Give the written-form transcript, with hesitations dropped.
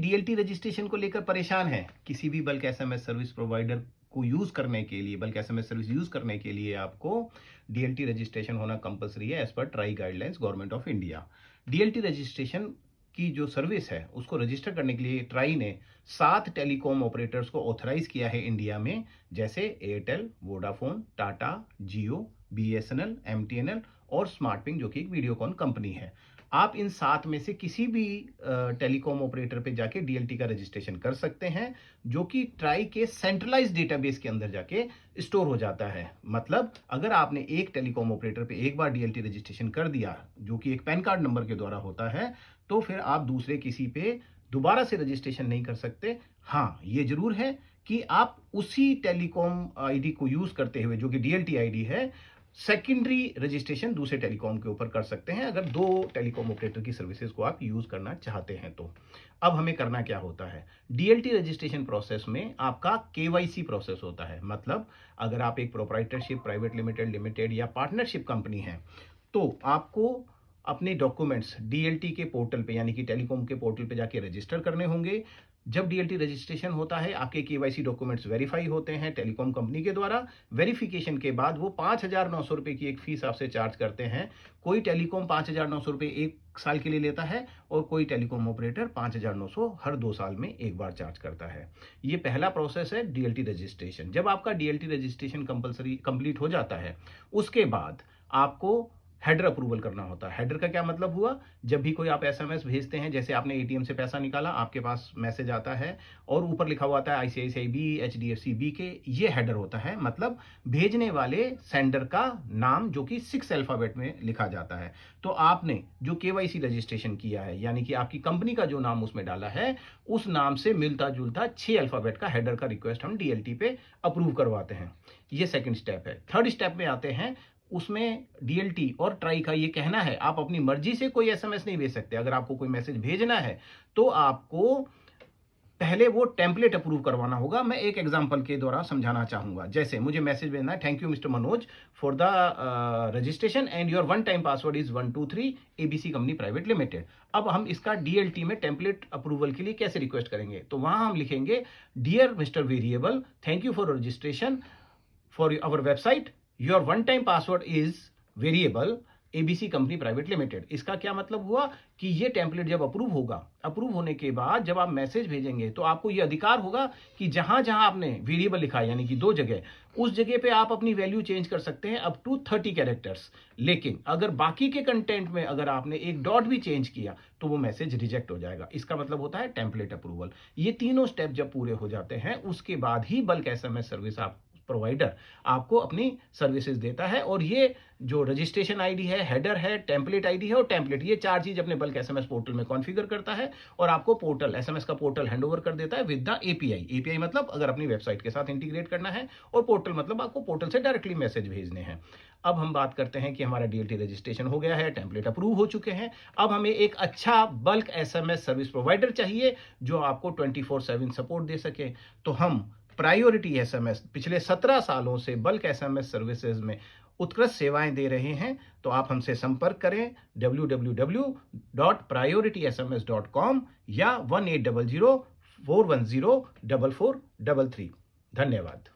DLT registration को लेकर परेशान हैं, किसी भी बल्क एसएमएस सर्विस प्रोवाइडर को यूज करने के लिए, बल्क एसएमएस सर्विस यूज करने के लिए आपको डीएलटी रजिस्ट्रेशन होना कंपलसरी है as per TRAI guidelines government of India. DLT registration की जो सर्विस है उसको रजिस्टर करने के लिए ट्राई ने 7 टेलीकॉम ऑपरेटर्स को ऑथराइज किया है इंडिया में, जैसे एयरटेल, वोडाफोन, टाटा, जियो, बीएसएनएल, एमटीएनएल और स्मार्टपिंग जो कि एक वीडियोकॉन कंपनी है। आप इन 7 में से किसी भी टेलीकॉम ऑपरेटर पे जाके डीएलटी का रजिस्ट्रेशन कर सकते हैं, जो कि ट्राई के सेंट्रलाइज्ड डेटाबेस के अंदर जाके स्टोर हो जाता है। मतलब अगर आपने एक टेलीकॉम ऑपरेटर पे एक बार डीएलटी रजिस्ट्रेशन कर दिया, जो कि एक पैन कार्ड नंबर के द्वारा होता है, तो फिर आप दूसरे किसी पे दोबारा से रजिस्ट्रेशन नहीं कर सकते। हाँ, ये जरूर है कि आप उसी टेलीकॉम आईडी को यूज करते हुए, जो कि डीएलटी आईडी है, सेकेंडरी रजिस्ट्रेशन दूसरे टेलीकॉम के ऊपर कर सकते हैं, अगर 2 टेलीकॉम ऑपरेटर की सर्विसेज को आप यूज करना चाहते हैं तो। अब हमें करना क्या होता है, डीएलटी रजिस्ट्रेशन प्रोसेस में आपका केवाईसी प्रोसेस होता है। मतलब अगर आप एक प्रोप्राइटरशिप, प्राइवेट लिमिटेड, लिमिटेड या पार्टनरशिप कंपनी है, तो आपको अपने डॉक्यूमेंट्स डीएलटी के पोर्टल पे, यानी कि टेलीकॉम के पोर्टल पे जाके रजिस्टर करने होंगे। जब डीएलटी रजिस्ट्रेशन होता है, आपके केवाईसी डॉक्यूमेंट्स वेरीफाई होते हैं टेलीकॉम कंपनी के द्वारा। वेरिफिकेशन के बाद वो 5,900 रुपए की एक फीस आपसे चार्ज करते हैं। कोई टेलीकॉम 5,900 रुपए 1 साल के लिए लेता है और कोई टेलीकॉम ऑपरेटर 5,900 हर 2 साल में एक बार चार्ज करता है। ये पहला प्रोसेस है डीएलटी रजिस्ट्रेशन। जब आपका डीएलटी रजिस्ट्रेशन कंपलसरी कंप्लीट हो जाता है, उसके बाद आपको हेडर अप्रूवल करना होता है। हेडर का क्या मतलब हुआ, जब भी कोई आप एसएमएस भेजते हैं, जैसे आपने एटीएम से पैसा निकाला, आपके पास मैसेज आता है और ऊपर लिखा हुआ आता है आईसीआईसीआई बी, एचडीएफसी बी के, ये हेडर होता है। मतलब भेजने वाले सेंडर का नाम, जो कि 6 अल्फाबेट में लिखा जाता है। तो आपने जो केवाईसी रजिस्ट्रेशन किया है, यानी कि आपकी कंपनी का जो नाम उसमें डाला है, उस नाम से मिलता जुलता 6 अल्फाबेट का हेडर का रिक्वेस्ट हम डीएलटी पे अप्रूव करवाते हैं। ये सेकंड स्टेप है। थर्ड स्टेप में आते हैं, उसमें डीएलटी और ट्राई का ये कहना है, आप अपनी मर्जी से कोई एसएमएस नहीं भेज सकते। अगर आपको कोई मैसेज भेजना है तो आपको पहले वो टेम्पलेट अप्रूव करवाना होगा। मैं एक एग्जांपल के द्वारा समझाना चाहूंगा। जैसे मुझे मैसेज भेजना है, thank you mister Manoj for the registration and your one time password is 123 ABC company private limited. अब हम इसका डीएलटी में टेम्पलेट अप्रूवल के लिए कैसे रिक्वेस्ट करेंगे, तो वहां हम लिखेंगे, dear mister variable, thank you for registration for our website, your one time password is variable ABC company private limited. इसका क्या मतलब हुआ कि ये टेम्पलेट जब अप्रूव होगा, अप्रूव होने के बाद जब आप मैसेज भेजेंगे तो आपको ये अधिकार होगा कि जहां जहां आपने वेरिएबल लिखा है, यानी कि 2 जगह, उस जगह पे आप अपनी वैल्यू चेंज कर सकते हैं अप टू 30 कैरेक्टर्स। लेकिन अगर बाकी के कंटेंट में अगर आपने एक डॉट भी चेंज किया तो वो मैसेज रिजेक्ट हो जाएगा। इसका मतलब होता है टेम्पलेट अप्रूवल। ये तीनों स्टेप जब पूरे हो जाते हैं, उसके बाद ही बल्क एसएमएस सर्विस आप प्रोवाइडर आपको अपनी सर्विसेज देता है। और ये जो रजिस्ट्रेशन आईडी है, हेडर है, टेम्पलेट आईडी है और टेम्पलेट, ये 4 चीज अपने बल्क एसएमएस पोर्टल में कॉन्फ़िगर करता है और आपको पोर्टल, एसएमएस का पोर्टल हैंडओवर कर देता है विद द एपीआई। एपीआई मतलब अगर अपनी वेबसाइट के साथ इंटीग्रेट करना है, और पोर्टल मतलब आपको पोर्टल से डायरेक्टली मैसेज भेजने हैं। अब हम बात करते हैं कि हमारा डीएलटी रजिस्ट्रेशन हो गया है, टेम्पलेट अप्रूव हो चुके हैं। अब हमें एक अच्छा बल्क एसएमएस सर्विस प्रोवाइडर चाहिए जो आपको 24/7 सपोर्ट दे सके। तो हम प्रायोरिटी एसएमएस पिछले 17 सालों से बल्क एसएमएस सर्विसेज में उत्कृष्ट सेवाएं दे रहे हैं। तो आप हमसे संपर्क करें www.prioritysms.com या 1800 410 4433। धन्यवाद।